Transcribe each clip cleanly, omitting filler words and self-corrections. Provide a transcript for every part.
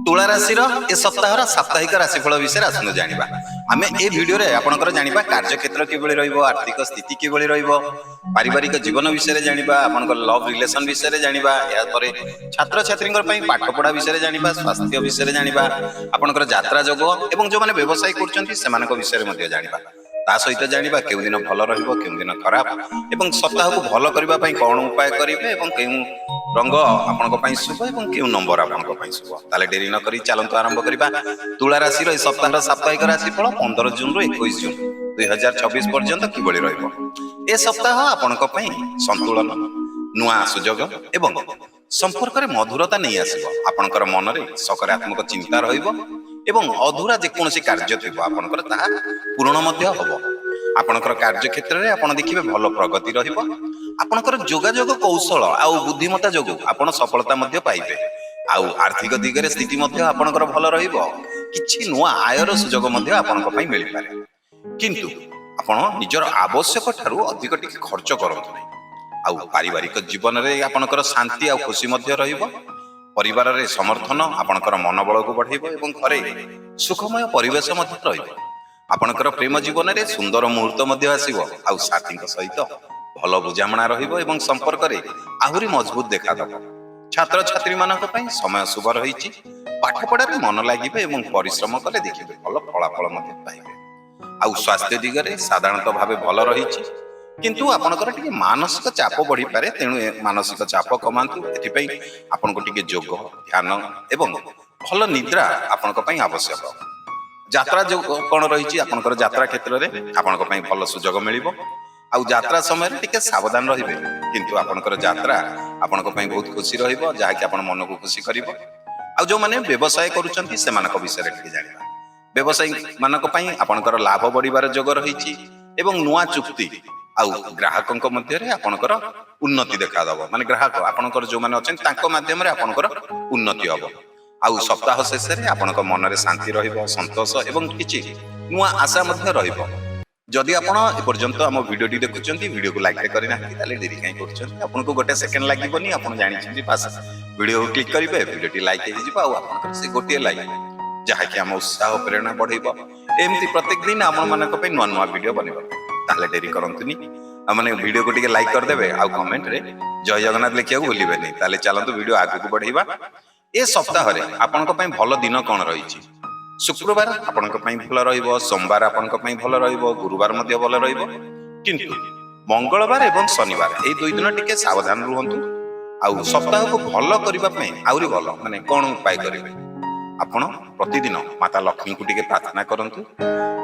तुला राशि ए सप्ताह साप्ताहिक राशिफल विषय आसनु जानिबा आमे ए वीडियो रे आपनकर जानिबा कार्य क्षेत्र किबळी रहइबो आर्थिक स्थिति किबळी रहइबो पारिवारिक जीवन विषय रे जानिबा आपनकर लव रिलेशन विषय रे जानिबा या परे छात्र छात्रींकर पई पाठ पढा विषय रे जानिबा स्वास्थ्य विषय रे जानिबा आपनकर यात्रा जोग एवं जो माने व्यवसाय करचंती सेमानक विषय रे मध्ये जानिबा ता सहित जानिबा केउ दिन भल रहइबो केउ दिन खराब एवं सप्ताह को भल करबा पई कोन उपाय करिवे एवं केउ रंग आपनक पई शुभ एवं केउ नंबर आपनक पई शुभ ताले देरी न करी चलंतु आरंभ करिबा तुला राशि रो सप्ताह साप्ताहिक राशिफल 15 जून रो 21 जून 2024 पर्यंत किबळी रहइबो ए सप्ताह आपनक पई संतुलन नुआ सुजोग एवं संपर्क रे मधुरता नै आसीबो आपनकर मन रे सकारात्मक चिंता रहइबो एवं अधूरा जे कोनोसी कार्य थिबो आपनकर ताहा पूर्ण मध्य होबो आपनकर कार्य क्षेत्र रे आपण देखिबे भलो प्रगति रहिबो आपनकर जोगाजोग कौशल आउ बुद्धिमत्ता जोगु आपण सफलता मध्य पाइबे आउ आर्थिक दिगरे स्थिति मध्य आपनकर भलो रहिबो किछि नुआ आयर सुजोग मध्य आपनक पई मिलि पारे किंतु आपण निजर आवश्यक ठारू अधिक टिके खर्च करंतु नै आउ पारिवारिक जीवन रे आपनकर शांति आउ खुशी मध्य रहिबो परिवार रे समर्थन आपनकर मनोबल को बढ़ाइबो एवं घरे सुखमय परिवेश मध्य रहिबो आपनकर प्रेम जीवन रे सुंदर मुहूर्त मध्य आसीबो आउ साथी सहित भल बुझामणा रहिबो एवं संपर्क रे आहुरी मजबूत देखा दबो छात्र छात्री मानक पई समय शुभ रहिछि पाठ पढ़ा रे मन लागिबे एवं परिश्रम कले देखिबे भल फलाफल मध्य पाइबे आउ स्वास्थ्य दिगरे साधारणतः भाबे भल रहिछि किंतु आपनकर टिके मानसिक चाप बढ़ी पारे तेणु मानसिक चाप कमांतु एथि पई आपनको टिके जोग ध्यान एवं भल निद्रा आपनक पई आवश्यक यात्रा जो कोन रहिछि आपनकर यात्रा क्षेत्र रे आपनक पई भल सुजोग मिलिबो आउ यात्रा समय रे टिके सावधान रहिबे किंतु आपनकर यात्रा आपनक पई बहुत खुशी रहिबो जहा कि आपन मन को खुशी करिवो आउ जो माने व्यवसाय करूचंती सेमानक विषय रे टिके जानिबा व्यवसायी मानक पई आपनकर लाभ बढ़िबार जोग रहिछि एवं नुआ चुक्ति आउ ग्राहकक मध्य रे आपनकर उन्नति देखा दबो माने ग्राहक आपनकर जो माने अछन तांको माध्यम रे आपनकर उन्नति हबो आउ सप्ताह शेष रे आपनक मन रे शांति रहिबो संतोष एवं किछि नुआ आशा मध्य रहिबो जदि आपण ए पर्यंत हम वीडियो टी देखुचंती वीडियो को लाइक करि ना ताले देरी काई करचंती आपनको गोटे सेकंड लागिबोनी आपण जानि छिंती पास वीडियो को क्लिक करिवे वीडियो टी लाइक हे जिबो आउ आपनकर से गोटे लाइक जहा कि हम उत्साह प्रेरणा बढ़ाइबो एमती प्रत्येक दिन आपण मानक पे नुआ नुआ वीडियो बनेबो ताले देरी करंतुनी माने वीडियो को टिके लाइक कर देबे आ कमेंट रे जय जगन्नाथ लिखिया भूलिबे नै ताले चलंतु वीडियो आगु को बढ़ाइबा ए सप्ताह रे आपनक पई भलो दिन कोन रहिछि शुक्रवार आपनक पई भलो रहिबो सोमवार आपनक पई भलो रहिबो गुरुवार मध्ये भलो रहिबो किंतु मंगलवार एवं शनिवार ए दुई दिन टिके सावधान रहंतु आ सप्ताह को भलो करिबा पई आउरी भलो माने कोन उपाय करिवे आपण प्रतिदिन माता लक्ष्मी को टिके प्रार्थना करंतु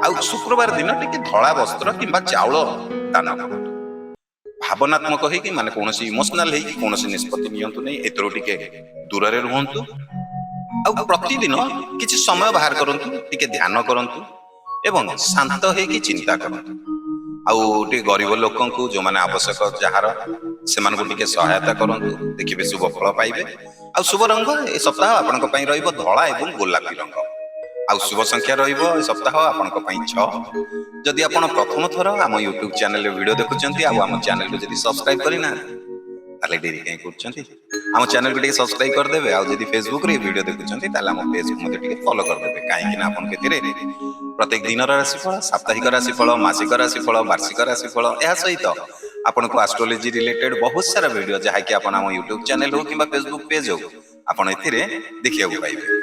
आ शुक्रवार दिन टिके धळा वस्त्र किंबा चावल दान करंतु भावनात्मक है कि माने कोनोसी इमोशनल है कि कोनोसी निष्पत्ति नियंतु नै एतरो टिके दूर रे रहंतु आ प्रतिदिन किछि समय बाहर करंतु टिके ध्यान करंतु एवं शांत है कि चिंता करंतु आउ टिके गरीब लोकन को जो माने आवश्यक जहार सेमान को टिके सहायता करंतु देखिबे शुभ फल पाइबे आ शुभ रंग ए सप्ताह आपनक पई रहइबो धळा एवं गोलापी रंग आ शुभ संख्या रहइबो ए सप्ताह आपनक पई 6 जदि आपण प्रथम थर हम YouTube चैनल रे वीडियो देखुचंती आ हम चैनल को जदि सब्सक्राइब करिना ताले देरी काई करचंती हम चैनल को टिके सब्सक्राइब कर देबे आ जदि Facebook रे वीडियो देखुचंती ताले हम पेज को मध्ये टिके फॉलो कर देबे काहे कि ना आपण केतिरे प्रत्येक दिन राशिफल साप्ताहिक राशिफल मासिक राशिफल वार्षिक राशिफल एहा सहित आपण को एस्ट्रोलॉजी रिलेटेड बहुत सारा वीडियो जहा कि आपण हम YouTube चैनल हो किबा Facebook पेज हो आपण एथिरे देखिया पाइबे।